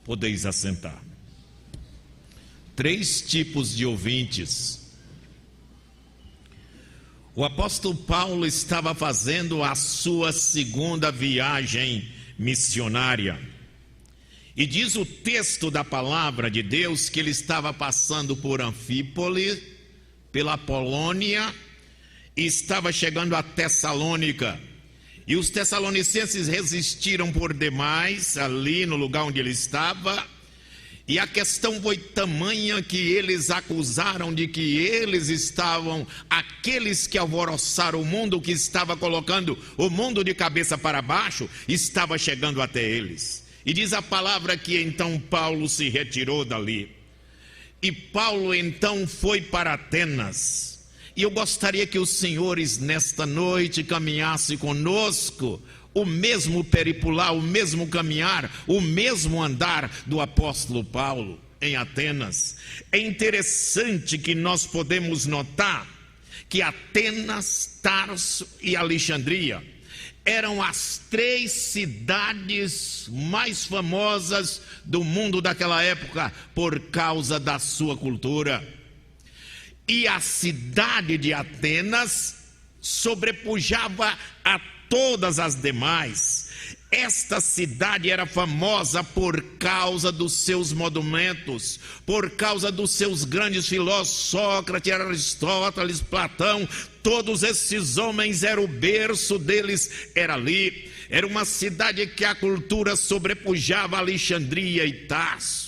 Podeis assentar. 3 tipos de ouvintes. O apóstolo Paulo estava fazendo a sua segunda viagem missionária. E diz o texto da palavra de Deus que ele estava passando por Anfípoli, pela Polônia, e estava chegando a Tessalônica. E os tessalonicenses resistiram por demais ali no lugar onde ele estava. E a questão foi tamanha que eles acusaram de que eles estavam, aqueles que alvoroçaram o mundo, que estava colocando o mundo de cabeça para baixo, estava chegando até eles. E diz a palavra que então Paulo se retirou dali. E Paulo então foi para Atenas. E eu gostaria que os senhores nesta noite caminhassem conosco o mesmo peripular, o mesmo caminhar, o mesmo andar do apóstolo Paulo em Atenas. É interessante que nós podemos notar que Atenas, Tarso e Alexandria eram as 3 cidades mais famosas do mundo daquela época por causa da sua cultura. E a cidade de Atenas sobrepujava a todas as demais. Esta cidade era famosa por causa dos seus monumentos, por causa dos seus grandes filósofos, Sócrates, Aristóteles, Platão. Todos esses homens, era o berço deles, era ali. Era uma cidade que a cultura sobrepujava Alexandria e Tarso.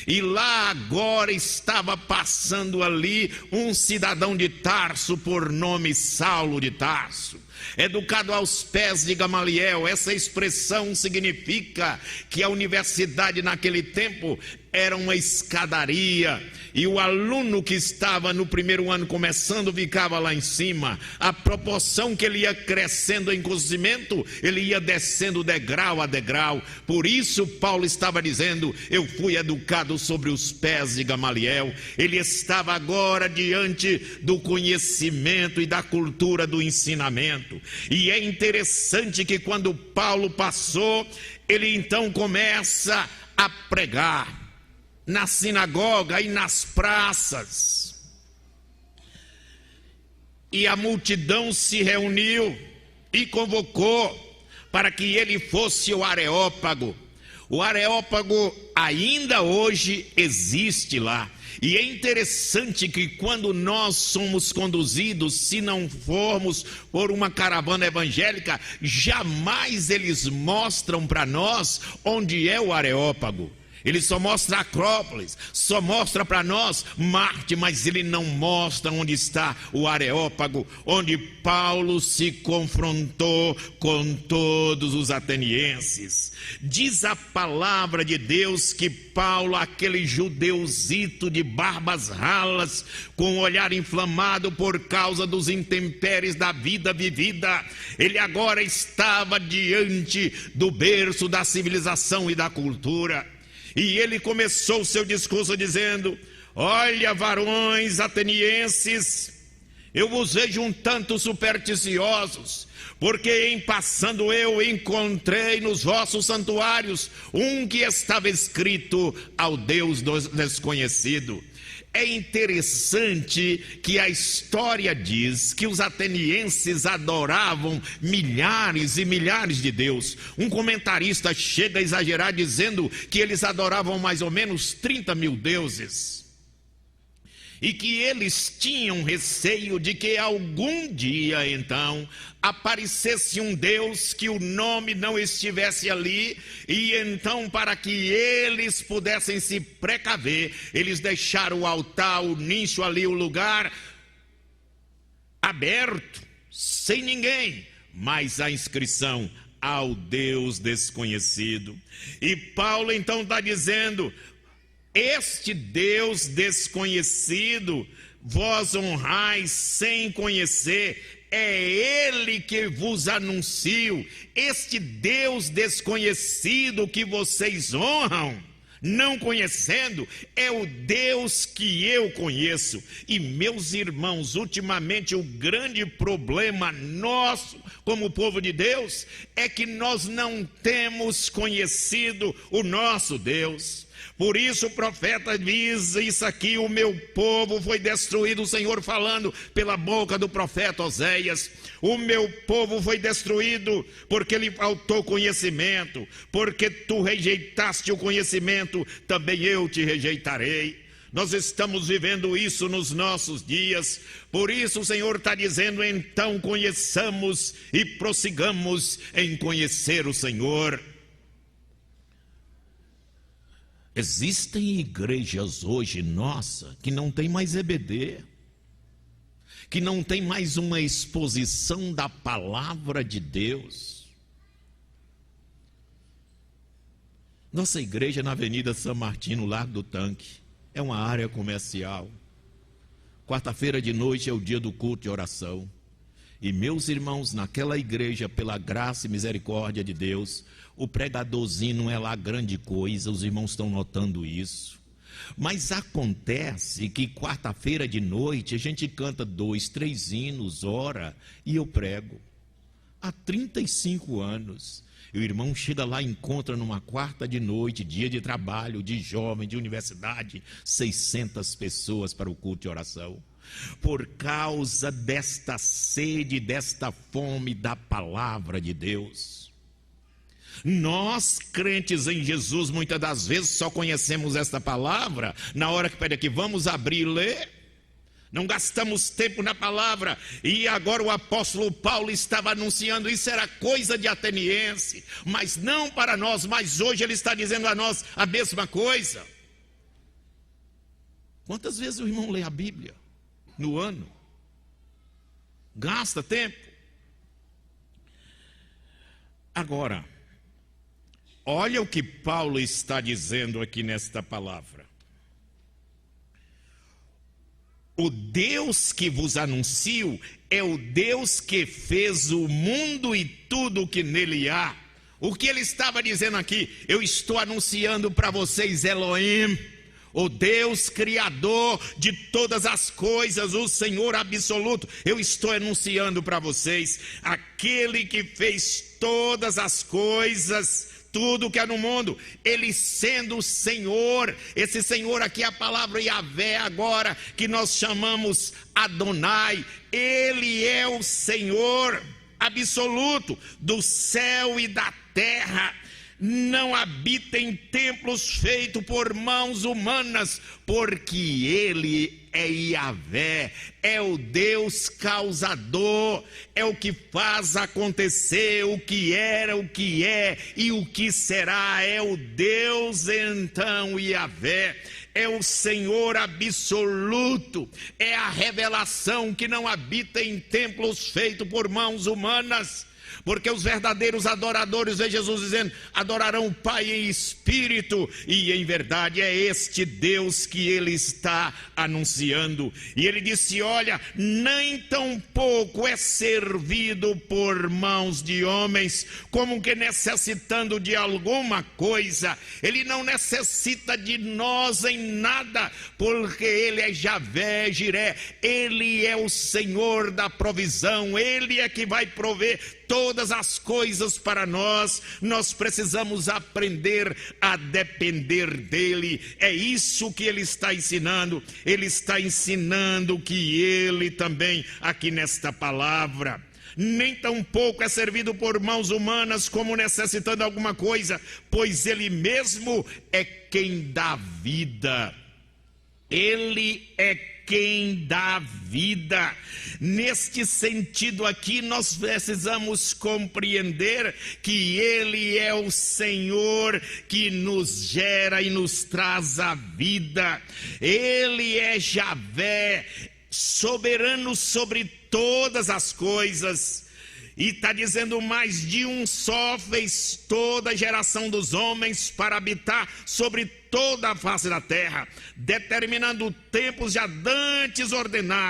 E lá agora estava passando ali um cidadão de Tarso por nome Saulo de Tarso, educado aos pés de Gamaliel. Essa expressão significa que a universidade naquele tempo era uma escadaria, e o aluno que estava no primeiro ano começando ficava lá em cima. À proporção que ele ia crescendo em conhecimento, ele ia descendo degrau a degrau. Por isso Paulo estava dizendo: eu fui educado sobre os pés de Gamaliel. Ele estava agora diante do conhecimento e da cultura do ensinamento. E é interessante que quando Paulo passou, ele então começa a pregar na sinagoga e nas praças. E a multidão se reuniu e convocou para que ele fosse o Areópago. O Areópago ainda hoje existe lá. E é interessante que quando nós somos conduzidos, se não formos por uma caravana evangélica, jamais eles mostram para nós onde é o Areópago. Ele só mostra a Acrópolis, só mostra para nós Marte, mas ele não mostra onde está o Areópago, onde Paulo se confrontou com todos os atenienses. Diz a palavra de Deus que Paulo, aquele judeuzito de barbas ralas, com o olhar inflamado por causa dos intempéries da vida vivida, ele agora estava diante do berço da civilização e da cultura. E ele começou o seu discurso dizendo: olha, varões atenienses, eu vos vejo um tanto supersticiosos, porque em passando eu encontrei nos vossos santuários um que estava escrito ao Deus desconhecido. É interessante que a história diz que os atenienses adoravam milhares e milhares de deuses. Um comentarista chega a exagerar dizendo que eles adoravam mais ou menos 30 mil deuses. E que eles tinham receio de que algum dia, então, aparecesse um Deus que o nome não estivesse ali, e então, para que eles pudessem se precaver, eles deixaram o altar, o nicho ali, o lugar aberto, sem ninguém, mas a inscrição: ao Deus desconhecido. E Paulo então está dizendo: este Deus desconhecido, vós honrais sem conhecer, é Ele que vos anuncio. Este Deus desconhecido que vocês honram não conhecendo, é o Deus que eu conheço. E meus irmãos, ultimamente o grande problema nosso como povo de Deus é que nós não temos conhecido o nosso Deus. Por isso o profeta diz isso aqui: o meu povo foi destruído, o Senhor falando pela boca do profeta Oséias. O meu povo foi destruído porque lhe faltou conhecimento, porque tu rejeitaste o conhecimento, também eu te rejeitarei. Nós estamos vivendo isso nos nossos dias. Por isso o Senhor está dizendo: então conheçamos e prossigamos em conhecer o Senhor. Existem igrejas hoje, nossa, que não tem mais EBD, que não tem mais uma exposição da palavra de Deus. Nossa igreja na Avenida São Martinho, no Largo do Tanque, é uma área comercial. Quarta-feira de noite é o dia do culto de oração. E meus irmãos, naquela igreja, pela graça e misericórdia de Deus, o pregadorzinho não é lá grande coisa, os irmãos estão notando isso. Mas acontece que quarta-feira de noite a gente canta 2, 3 hinos, ora, e eu prego. Há 35 anos. E o irmão chega lá e encontra numa quarta de noite, dia de trabalho, de jovem, de universidade, 600 pessoas para o culto de oração. Por causa desta sede, desta fome da palavra de Deus. Nós, crentes em Jesus, muitas das vezes só conhecemos esta palavra na hora que pede aqui, vamos abrir e ler. Não gastamos tempo na palavra. E agora o apóstolo Paulo estava anunciando, isso era coisa de ateniense, mas não para nós, mas hoje ele está dizendo a nós a mesma coisa. Quantas vezes o irmão lê a Bíblia no ano? Gasta tempo. Agora, olha o que Paulo está dizendo aqui nesta palavra. O Deus que vos anuncio é o Deus que fez o mundo e tudo o que nele há. O que ele estava dizendo aqui? Eu estou anunciando para vocês Elohim, o Deus criador de todas as coisas, o Senhor absoluto. Eu estou anunciando para vocês, aquele que fez todas as coisas, tudo que há no mundo, ele sendo o Senhor. Esse Senhor aqui é a palavra Yahvé agora, que nós chamamos Adonai. Ele é o Senhor absoluto do céu e da terra. Não habita em templos feitos por mãos humanas, porque ele é Yahvé, é o Deus causador, é o que faz acontecer o que era, o que é e o que será. É o Deus então Yahvé, é o Senhor absoluto, é a revelação que não habita em templos feitos por mãos humanas. Porque os verdadeiros adoradores, vê Jesus dizendo, adorarão o Pai em espírito e em verdade. É este Deus que ele está anunciando. E ele disse, olha, nem tão pouco é servido por mãos de homens, como que necessitando de alguma coisa. Ele não necessita de nós em nada, porque ele é Yahvé, Jiré. Ele é o Senhor da provisão, ele é que vai prover todas as coisas para nós. Nós precisamos aprender a depender dele. É isso que ele está ensinando. Ele está ensinando que ele também, aqui nesta palavra, nem tampouco é servido por mãos humanas como necessitando alguma coisa, pois ele mesmo é quem dá vida. Ele é quem dá vida. Neste sentido aqui, nós precisamos compreender que ele é o Senhor que nos gera e nos traz a vida. Ele é Yahvé, soberano sobre todas as coisas. E está dizendo, mais de um só fez toda a geração dos homens para habitar sobre toda a face da terra, determinando tempos já dantes ordenados.